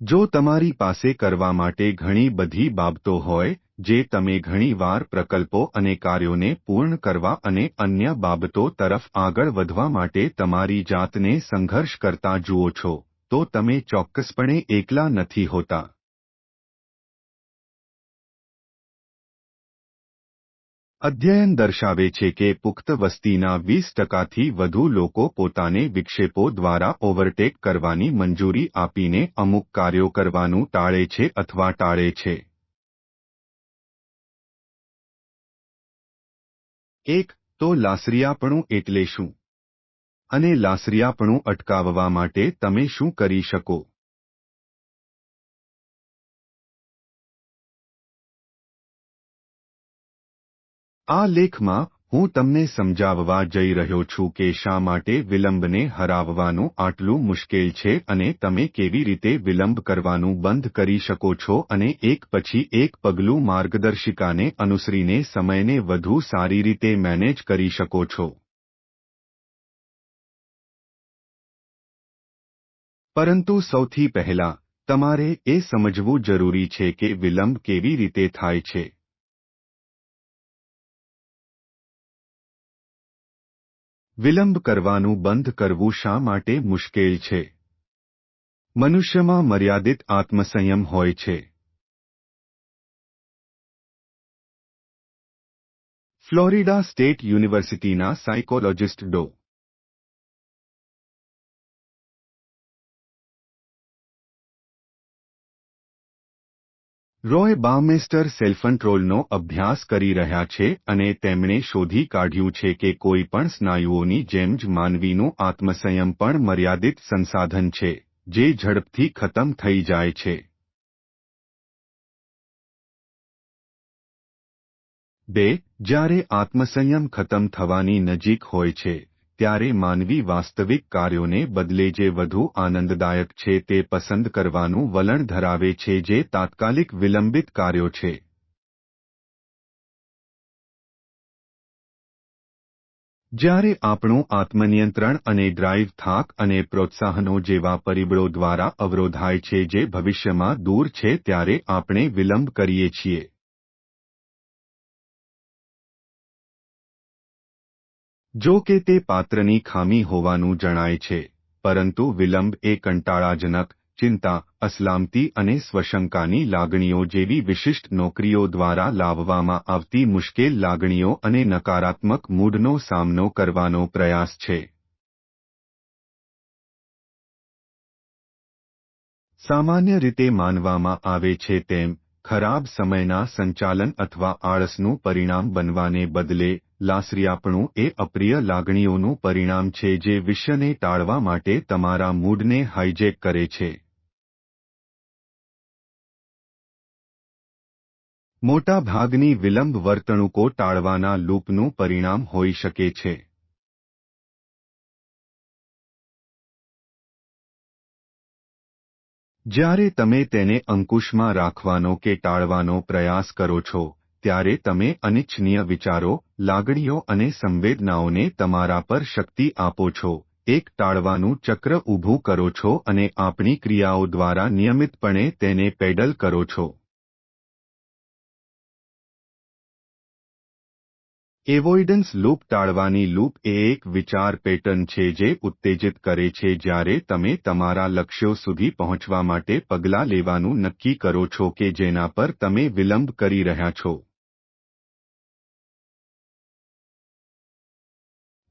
જો તમારી પાસે કરવા માટે ઘણી બધી બાબતો હોય જે તમે ઘણીવાર પ્રકલ્પો અને કાર્યોને પૂર્ણ કરવા અને અન્ય બાબતો તરફ આગળ વધવા માટે તમારી જાતને સંઘર્ષ કરતા જુઓ છો તો તમે ચોક્કસપણે એકલા નથી હોતા. અધ્યયન દર્શાવે છે કે પુખ્ત વસ્તીના 20%થી વધુ લોકો પોતાને વિક્ષેપો દ્વારા ઓવરટેક કરવાની મંજૂરી આપીને અમુક કાર્યો કરવાનું ટાળે છે અથવા ટાળે છે. 1. તો લાસરિયાપણું એટલે શું? અને લાસરિયાપણું અટકાવવા માટે તમે શું કરી શકો? આ લેખમાં હું તમને સમજાવવા જઈ રહ્યો છું કે શા માટે વિલંબને હરાવવાનું આટલું મુશ્કેલ છે અને તમે કેવી રીતે વિલંબ કરવાનું બંધ કરી શકો છો અને એક પછી એક પગલું માર્ગદર્શિકાને અનુસરીને સમયને વધુ સારી રીતે મેનેજ કરી શકો છો. પરંતુ સૌથી પહેલા તમારે એ સમજવું જરૂરી છે કે વિલંબ કેવી રીતે થાય છે. વિલંબ કરવાનું બંધ કરવું શા માટે મુશ્કેલ છે? મનુષ્યમાં મર્યાદિત આત્મસંયમ હોય છે. ફ્લોરિડા સ્ટેટ યુનિવર્સિટીના સાયકોલોજિસ્ટ ડો. રોય બાઉમેસ્ટર સેલ્ફકન્ટ્રોલનો અભ્યાસ કરી રહ્યા છે અને તેમણે શોધી કાઢ્યું છે કે કોઈ પણ સ્નાયુઓની જેમ જ માનવીનું આત્મસંયમ પણ મર્યાદિત સંસાધન છે જે ઝડપથી ખતમ થઈ જાય છે. 2. જ્યારે આત્મસંયમ ખતમ થવાની નજીક હોય છે ત્યારે માનવી વાસ્તવિક કાર્યોને બદલે જે વધુ આનંદદાયક છે તે પસંદ કરવાનું વલણ ધરાવે છે જે તાત્કાલિક વિલંબિત કાર્યો છે. જ્યારે આપણું આત્મનિયંત્રણ અને ડ્રાઇવ થાક અને પ્રોત્સાહનો જેવા પરિબળો દ્વારા અવરોધાય છે જે ભવિષ્યમાં દૂર છે ત્યારે આપણે વિલંબ કરીએ છીએ. જો કે તે પાત્રની ખામી હોવાનું જણાય છે, પરંતુ વિલંબ એ કંટાળાજનક, ચિંતા, અસલામતી અને સ્વશંકાની લાગણીઓ જેવી વિશિષ્ટ નોકરીઓ દ્વારા લાવવામાં આવતી મુશ્કેલ લાગણીઓ અને નકારાત્મક મૂડનો સામનો કરવાનો પ્રયાસ છે. સામાન્ય રીતે માનવામાં આવે છે તેમ, ખરાબ સમયના સંચાલન અથવા આળસનું પરિણામ બનવાને બદલે લાસરિયાપણું એ અપ્રિય લાગણીઓનું પરિણામ છે જે વિષયને ટાળવા માટે તમારા મૂડને હાઇજેક કરે છે. મોટા ભાગની વિલંબ વર્તણૂકો ટાળવાના લૂપનું પરિણામ હોઈ શકે છે. જ્યારે તમે તેને અંકુશમાં રાખવાનો કે ટાળવાનો પ્રયાસ કરો છો, ત્યારે તમે અનિચ્છનીય વિચારો, લાગણીઓ અને સંવેદનાઓને તમારા પર શક્તિ આપો છો, એક ટાળવાનું ચક્ર ઊભું કરો છો અને આપણી ક્રિયાઓ દ્વારા નિયમિતપણે તેને પેડલ કરો છો. એવોઇડન્સ લૂપ ટાળવાની લૂપ એ એક વિચાર પેટર્ન છે જે ઉત્તેજિત કરે છે જ્યારે તમે તમારા લક્ષ્યો સુધી પહોંચવા માટે પગલાં લેવાનું નક્કી કરો છો કે જેના પર તમે વિલંબ કરી રહ્યા છો.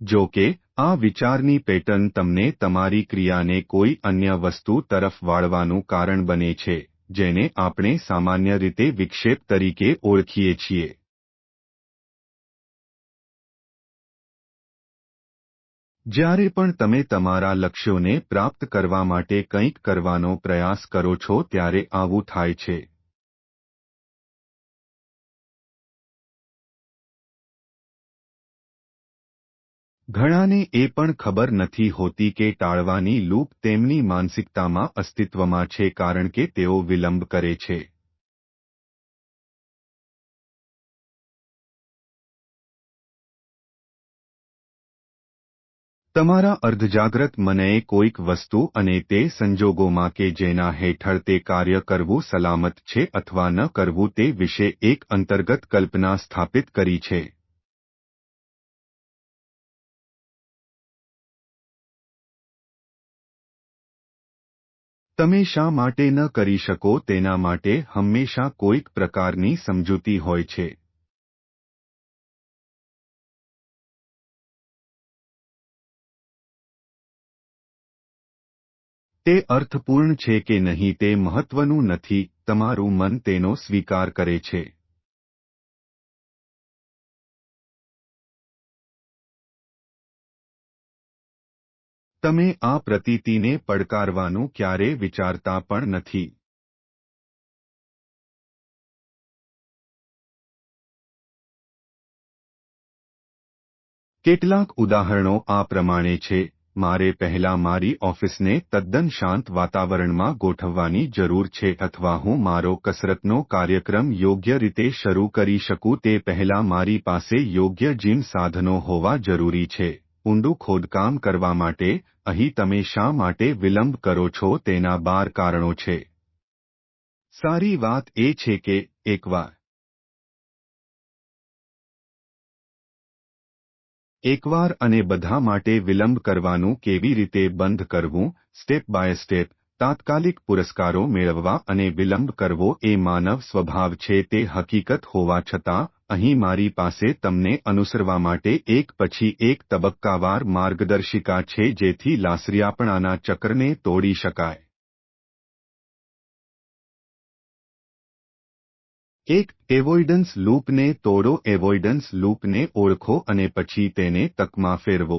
જો કે, આ વિચારની પેટર્ન તમને તમારી ક્રિયાને કોઈ અન્ય વસ્તુ તરફ વાળવાનું કારણ બને છે, જેને આપણે સામાન્ય રીતે વિક્ષેપ તરીકે ઓળખીએ છીએ. જ્યારે પણ તમે તમારા લક્ષ્યોને પ્રાપ્ત કરવા માટે કંઈક કરવાનો પ્રયાસ કરો છો ત્યારે આવું થાય છે. ઘણાને એ પણ ખબર નથી હોતી કે ટાળવાની લૂપ તેમની માનસિકતામાં અસ્તિત્વમાં છે કારણ કે તેઓ વિલંબ કરે છે. તમારા અર્ધજાગ્રત મને કોઈક વસ્તુ અને તે સંજોગોમાં કે જેના હેઠળ તે કાર્ય કરવું સલામત છે અથવા ન કરવું તે વિશે એક અંતર્ગત કલ્પના સ્થાપિત કરી છે. તમે શા માટે ન કરી શકો તેના માટે હંમેશા કોઈક પ્રકારની સમજૂતી હોય છે. તે અર્થપૂર્ણ છે કે નહીં તે મહત્વનું નથી, તમારું મન તેનો સ્વીકાર કરે છે. તમે આ પ્રતીતિને પડકારવાનું ક્યારે વિચારતા પણ નથી. કેટલાક ઉદાહરણો આ પ્રમાણે છે. મારે પહેલા મારી ઓફિસને તદ્દન શાંત વાતાવરણમાં ગોઠવવાની જરૂર છે અથવા હું મારો કસરતનો કાર્યક્રમ યોગ્ય રીતે શરૂ કરી શકું તે પહેલા મારી પાસે યોગ્ય જીમ સાધનો હોવા જરૂરી છે. ઊંડું ખોદકામ કરવા માટે અહીં તમે શા માટે વિલંબ કરો છો તેના 12 કારણો છે. સારી વાત એ છે કે એકવાર અને બધા માટે વિલંબ કરવાનું કેવી રીતે બંધ કરવું, સ્ટેપ બાય સ્ટેપ, તાત્કાલિક પુરસ્કારો મેળવવા અને વિલંબ કરવો એ માનવ સ્વભાવ છે તે હકીકત હોવા છતાં, અહીં મારી પાસે તમને અનુસરવા માટે એક પછી એક તબક્કાવાર માર્ગદર્શિકા છે જેથી લાસરિયાપણાના ચક્રને તોડી શકાય. એક એવોઇડન્સ લૂપને તોડો. એવોઇડન્સ લૂપને ઓળખો અને પછી તેને તકમાં ફેરવો.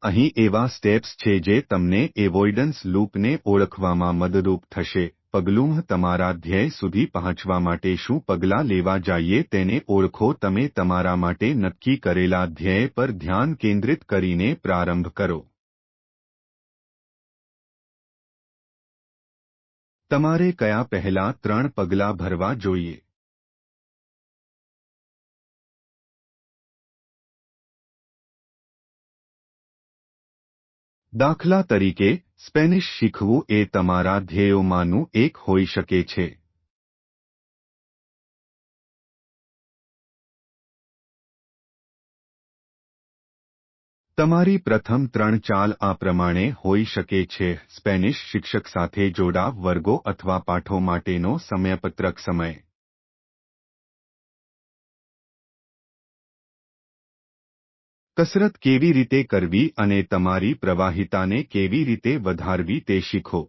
અહીં એવા સ્ટેપ્સ છે જે તમને એવોઇડન્સ લૂપને ઓળખવામાં મદદરૂપ થશે. પગલું તમારા ધ્યેય સુધી પહોંચવા માટે શું પગલાં લેવા જોઈએ તેને ઓળખો. તમે તમારા માટે નક્કી કરેલા ધ્યેય પર ધ્યાન કેન્દ્રિત કરીને પ્રારંભ કરો. તમારે કયા પહેલા 3 પગલાં ભરવા જોઈએ? દાખલા તરીકે, સ્પેનિશ શીખવું એ તમારા ધ્યેયોમાંનું એક હોઈ શકે છે. તમારી પ્રથમ 3 ચાલ આ પ્રમાણે હોઈ શકે છે. સ્પેનિશ શિક્ષક સાથે જોડાવ, વર્ગો અથવા પાઠો માટેનો સમયપત્રક. સમય. કસરત કેવી રીતે કરવી અને તમારી પ્રવાહિતાને કેવી રીતે વધારવી તે શીખો.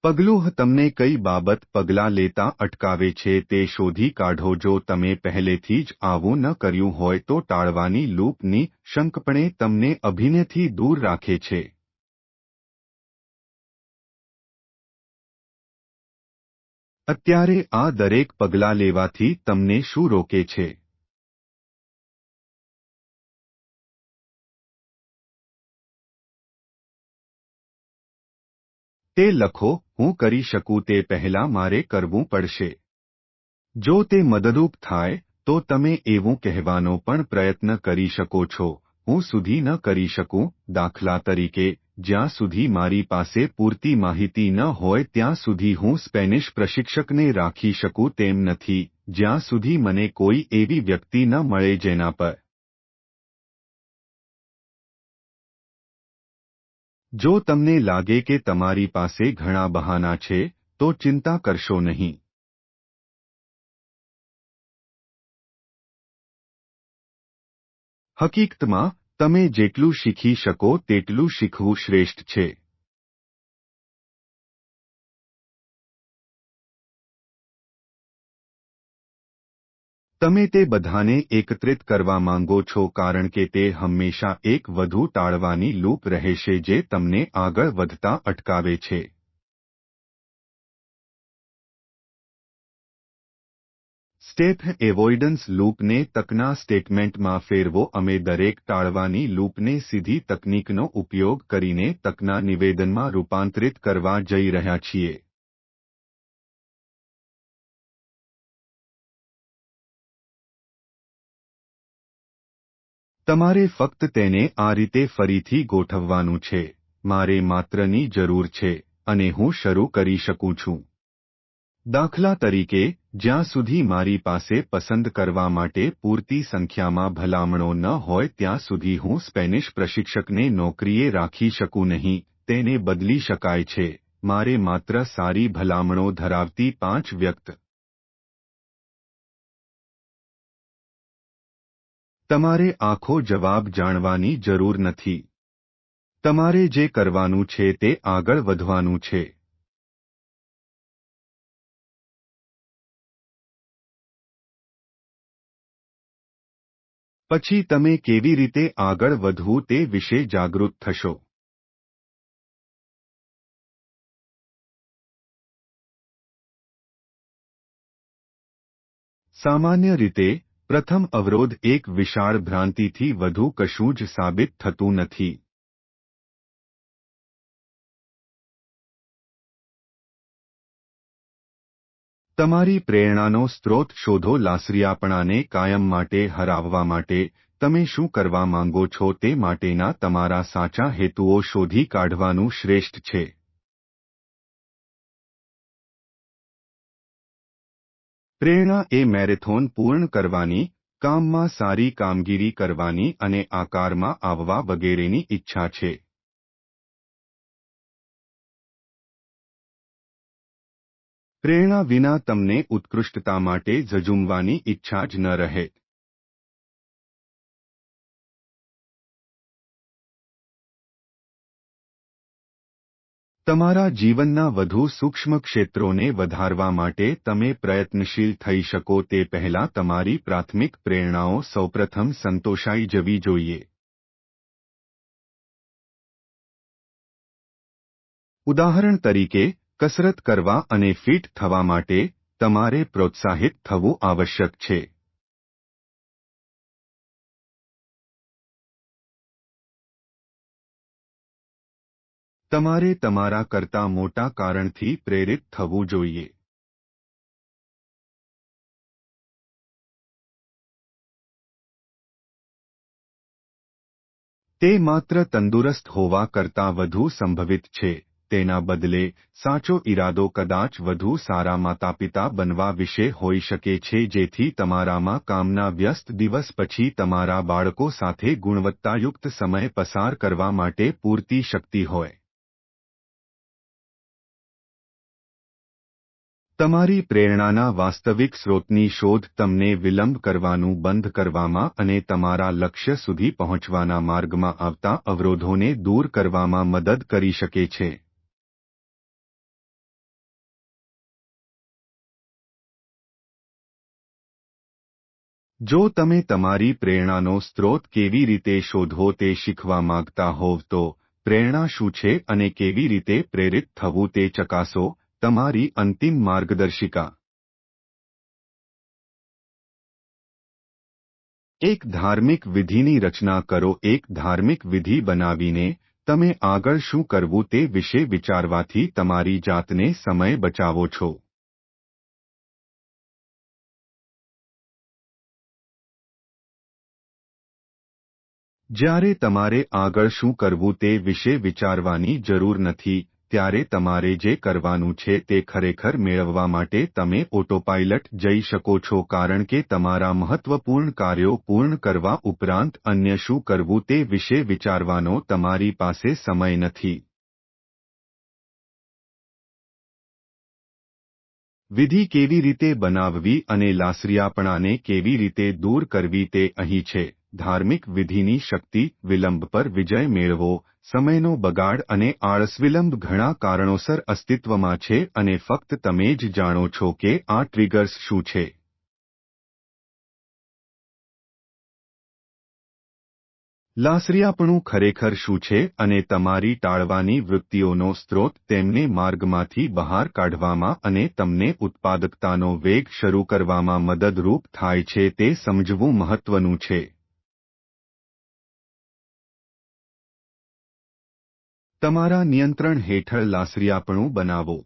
પગલું તમને કઈ બાબત પગલાં લેતા અટકાવે છે તે શોધી કાઢો. જો તમે પહેલેથી જ આવું ન કર્યું હોય તો ટાળવાની લૂપ નિઃશંકપણે તમને અભિનયથી દૂર રાખે છે. અત્યારે આ દરેક પગલાં લેવાથી તમને શું રોકે છે? તે લખો. હું કરી શકું તે પહેલાં મારે કરવું પડશે. જો તે મદદરૂપ થાય તો તમે એવું કહેવાનો પણ પ્રયત્ન કરી શકો છો, હું સુધી ન કરી શકું. દાખલા તરીકે, જ્યાં સુધી મારી પાસે પૂરતી માહિતી ન હોય ત્યાં સુધી હું સ્પેનિશ પ્રશિક્ષકને રાખી શકું તેમ નથી, જ્યાં સુધી મને કોઈ એવી વ્યક્તિ ન મળે જેના પર. જો તમને લાગે કે તમારી પાસે ઘણા બહાના છે, તો ચિંતા કરશો નહીં. હકીકતમાં, તમે જેટલું શીખી શકો તેટલું શીખવું શ્રેષ્ઠ છે. તમે તે બધાને એકત્રિત કરવા માંગો છો કારણ કે તે હંમેશા એક વધુ ટાળવાની લૂપ રહેશે જે તમને આગળ વધતા અટકાવે છે. સ્ટેપ એવોઇડન્સ લૂપને તકના સ્ટેટમેન્ટમાં ફેરવો. અમે દરેક ટાળવાની લૂપને સીધી તકનીકનો ઉપયોગ કરીને તકના નિવેદનમાં રૂપાંતરિત કરવા જઈ રહ્યા છીએ. તમારે ફક્ત તેને આ રીતે ફરીથી ગોઠવવાનું છે. મારે માત્રની જરૂર છે અને હું શરૂ કરી શકું છું. દાખલા તરીકે, જ્યાં સુધી મારી પાસે પસંદ કરવા માટે પૂરતી સંખ્યામાં ભલામણો ન હોય ત્યાં સુધી હું સ્પેનિશ પ્રશિક્ષકને નોકરીએ રાખી શકું નહીં. તેને બદલી શકાય છે. મારે માત્ર સારી ભલામણો ધરાવતી 5 વ્યક્ત. તમારે આખો જવાબ જાણવાની જરૂર નથી. તમારે જે કરવાનું છે તે આગળ વધવાનું છે. પછી તમે કેવી રીતે આગળ વધવું તે વિશે જાગૃત થશો. સામાન્ય રીતે, પ્રથમ અવરોધ એક વિશાળ ભ્રાંતિથી વધુ કશું જ સાબિત થતું નથી. તમારી પ્રેરણાનો સ્ત્રોત શોધો. લાસરિયાપણાને કાયમ માટે હરાવવા માટે તમે શું કરવા માંગો છો તે માટેના તમારા સાચા હેતુઓ શોધી કાઢવાનું શ્રેષ્ઠ છે. પ્રેરણા એ મેરેથોન પૂર્ણ કરવાની, કામમાં સારી કામગીરી કરવાની અને આકારમાં આવવા વગેરેની ઈચ્છા છે. પ્રેરણા વિના તમને ઉત્કૃષ્ટતા માટે ઝઝૂમવાની ઈચ્છા જ ન રહે. તમારા જીવનના વધુ સૂક્ષ્મ ક્ષેત્રોને વધારવા માટે તમે પ્રયત્નશીલ થઈ શકો તે પહેલાં તમારી પ્રાથમિક પ્રેરણાઓ સૌપ્રથમ સંતોષાઈ જવી જોઈએ. ઉદાહરણ તરીકે, કસરત કરવા અને ફિટ થવા માટે તમારે પ્રોત્સાહિત થવું આવશ્યક છે. તમારે તમારા કરતાં મોટા કારણથી પ્રેરિત થવું જોઈએ. તે માત્ર તંદુરસ્ત હોવા કરતાં વધુ સંભવિત છે. તેના બદલે, સાચો ઈરાદો કદાચ વધુ સારા માતાપિતા બનવા વિશે હોઈ શકે છે જેથી તમારામાં કામના વ્યસ્ત દિવસ પછી તમારા બાળકો સાથે ગુણવત્તાયુક્ત સમય પસાર કરવા માટે પૂરતી શક્તિ હોય. તમારી પ્રેરણાના વાસ્તવિક સ્રોતની શોધ તમને વિલંબ કરવાનું બંધ કરવામાં અને તમારા લક્ષ્ય સુધી પહોંચવાના માર્ગમાં આવતા અવરોધોને દૂર કરવામાં મદદ કરી શકે છે. જો તમે તમારી પ્રેરણાનો સ્ત્રોત કેવી રીતે શોધવો તે શીખવા માંગતા હોવ તો, પ્રેરણા શું છે અને કેવી રીતે પ્રેરિત થવું તે ચકાસો. તમારી અંતિમ માર્ગદર્શિકા. એક ધાર્મિક વિધિની રચના કરો. એક ધાર્મિક વિધિ બનાવીને, તમે આગળ શું કરવું તે વિશે વિચારવાથી તમારી જાતને સમય બચાવો છો. જ્યારે તમારે આગળ શું કરવું તે વિશે વિચારવાની જરૂર નથી, ત્યારે તમારે જે કરવાનું છે તે ખરેખર મેળવવા માટે તમે ઓટોપાઇલટ જઈ શકો છો કારણ કે તમારા મહત્વપૂર્ણ કાર્યો પૂર્ણ કરવા ઉપરાંત અન્ય શું કરવું તે વિશે વિચારવાનો તમારી પાસે સમય નથી. વિધિ કેવી રીતે બનાવવી અને લાસરિયાપણાને કેવી રીતે દૂર કરવી તે અહીં છે. ધાર્મિક વિધિની શક્તિ. વિલંબ પર વિજય મેળવો. સમયનો બગાડ અને આળસ. વિલંબ ઘણા કારણોસર અસ્તિત્વમાં છે અને ફક્ત તમે જ જાણો છો કે આ ટ્રિગર્સ શું છે. લાસરિયાપણું ખરેખર શું છે અને તમારી ટાળવાની વૃત્તિઓનો સ્ત્રોત તેમને માર્ગમાંથી બહાર કાઢવામાં અને તમને ઉત્પાદકતાનો વેગ શરૂ કરવામાં મદદરૂપ થાય છે તે સમજવું મહત્વનું છે. તમારા નિયંત્રણ હેઠળ લાસરિયાપણું બનાવો.